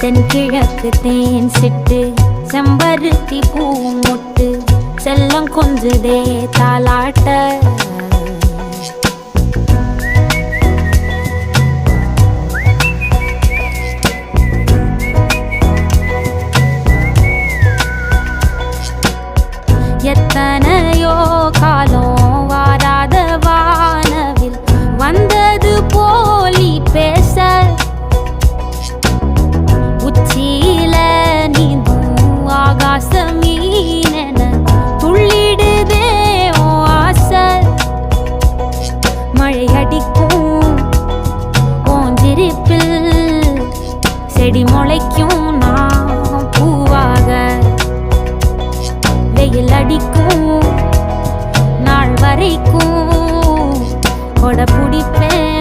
தென்கிழக்கு தேன் சிட்டு செம்பருத்தி பூ மொட்டு செல்லம் கொஞ்சுதே தாலாட்ட எத்தனையோ காலம் வாராத வானவில் வந்தது போலி பேச உச்சியில நீந்தும் ஆகாச மீனென துள்ளிடுதே ஓ ஆசை மழை அடிக்கும் ஓஞ்சிருப்பில் செடி முளைக்கும் நான் பூவாக வெயில் அடிக்கும் நாள் வரைக்கும் கொடை பிடிப்பேன்